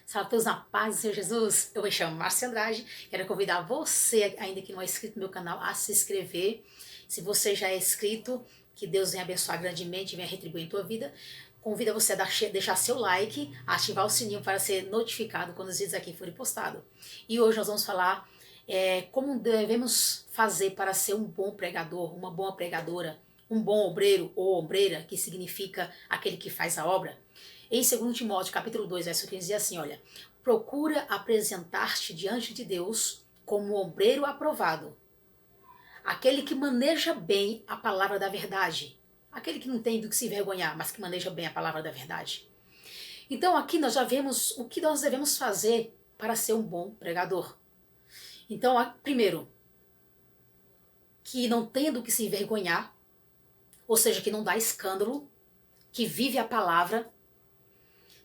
Salve todos na paz do Senhor Jesus. Eu me chamo Márcia Andrade. Quero convidar você, ainda que não é inscrito no meu canal, a se inscrever. Se você já é inscrito, que Deus venha abençoar grandemente e venha retribuir em tua vida. Convido você a deixar seu like, a ativar o sininho para ser notificado quando os vídeos aqui forem postados. E hoje nós vamos falar como devemos fazer para ser um bom pregador, uma boa pregadora, um bom obreiro ou obreira, que significa aquele que faz a obra. Em 2 Timóteo, capítulo 2, verso 15, diz assim, olha, procura apresentar-te diante de Deus como um obreiro aprovado, aquele que maneja bem a palavra da verdade, aquele que não tem do que se envergonhar, mas que maneja bem a palavra da verdade. Então aqui nós já vemos o que nós devemos fazer para ser um bom pregador. Então, primeiro, que não tenha do que se envergonhar, ou seja, que não dá escândalo, que vive a palavra,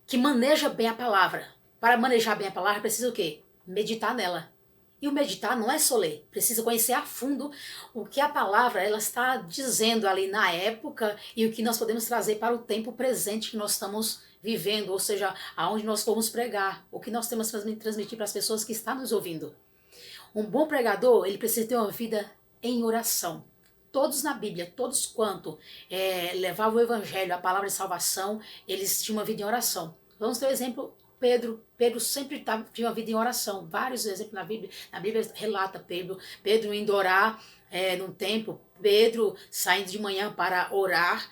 que maneja bem a palavra. Para manejar bem a palavra, precisa o quê? Meditar nela. E o meditar não é só ler, precisa conhecer a fundo o que a palavra ela está dizendo ali na época e o que nós podemos trazer para o tempo presente que nós estamos vivendo, ou seja, aonde nós formos pregar, o que nós temos que transmitir para as pessoas que estão nos ouvindo. Um bom pregador, ele precisa ter uma vida em oração. Todos na Bíblia, todos quanto levavam o evangelho, a palavra de salvação, eles tinham uma vida em oração. Vamos ter o exemplo, Pedro. Pedro sempre tinha uma vida em oração. Vários exemplos na Bíblia. Na Bíblia relata Pedro indo orar num templo, Pedro saindo de manhã para orar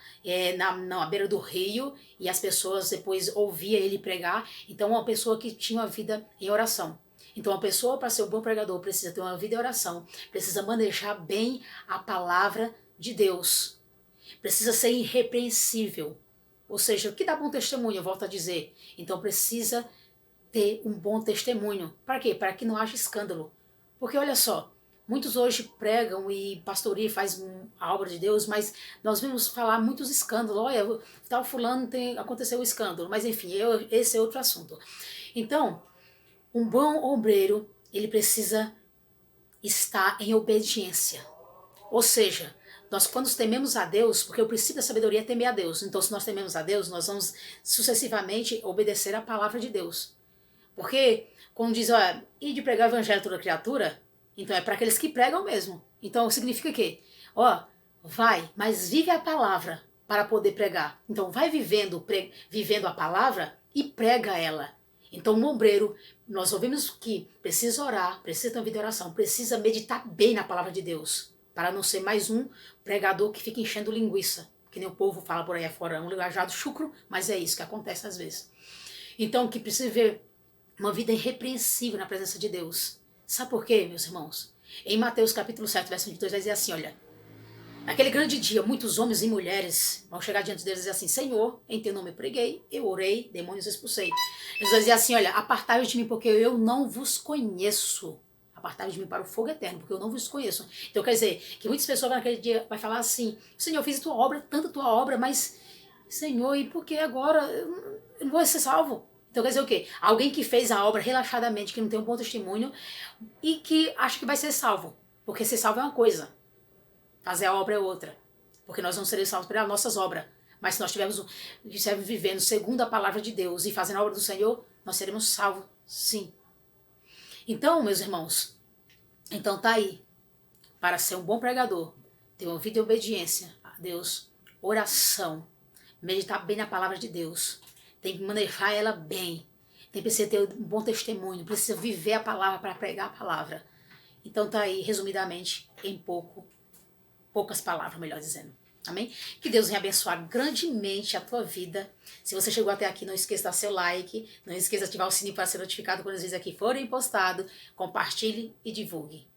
na beira do rio, e as pessoas depois ouviam ele pregar. Então, uma pessoa que tinha uma vida em oração. Então, uma pessoa, para ser um bom pregador, precisa ter uma vida em oração, precisa manejar bem a palavra de Deus, precisa ser irrepreensível, ou seja, o que dá bom testemunho, eu volto a dizer. Então, precisa ter um bom testemunho. Para quê? Para que não haja escândalo. Porque, olha só, muitos hoje pregam e pastoreiam, faz a obra de Deus, mas nós vimos falar muitos escândalos. Olha, tal fulano aconteceu um escândalo, mas enfim, esse é outro assunto. Então, um bom obreiro, ele precisa estar em obediência. Ou seja, nós quando tememos a Deus, porque o princípio da sabedoria é temer a Deus. Então, se nós tememos a Deus, nós vamos sucessivamente obedecer a palavra de Deus. Porque, quando diz, olha, e de pregar o evangelho a toda criatura, então é para aqueles que pregam mesmo. Então, significa que, vai, mas vive a palavra para poder pregar. Então, vai vivendo a palavra e prega ela. Então, um obreiro, nós ouvimos que precisa orar, precisa ter uma vida de oração, precisa meditar bem na palavra de Deus, para não ser mais um pregador que fica enchendo linguiça, que nem o povo fala por aí afora, um linguajado chucro, mas é isso que acontece às vezes. Então, que precisa ver uma vida irrepreensível na presença de Deus. Sabe por quê, meus irmãos? Em Mateus capítulo 7, verso 22, vai dizer assim, olha, naquele grande dia, muitos homens e mulheres vão chegar diante deles e dizer assim, Senhor, em teu nome eu preguei, eu orei, demônios expulsei. Eles vão dizer assim, olha, apartai-vos de mim porque eu não vos conheço. Apartai-vos de mim para o fogo eterno, porque eu não vos conheço. Então quer dizer, que muitas pessoas naquele dia vai falar assim, Senhor, eu fiz a tua obra, tanta tua obra, mas, Senhor, e por que agora eu não vou ser salvo? Então quer dizer o quê? Alguém que fez a obra relaxadamente, que não tem um bom testemunho e que acha que vai ser salvo. Porque ser salvo é uma coisa, fazer a obra é outra. Porque nós não seremos salvos pelas nossas obras. Mas se nós estivermos vivendo segundo a palavra de Deus e fazendo a obra do Senhor, nós seremos salvos, sim. Então, meus irmãos, então tá aí. Para ser um bom pregador, ter uma vida de obediência a Deus, oração, meditar bem na palavra de Deus, tem que manejar ela bem, precisa ter um bom testemunho, precisa viver a palavra para pregar a palavra. Então tá aí, resumidamente, em poucas palavras, melhor dizendo. Amém? Que Deus venha abençoar grandemente a tua vida. Se você chegou até aqui, não esqueça de dar seu like, não esqueça de ativar o sininho para ser notificado quando os vídeos aqui forem postados. Compartilhe e divulgue.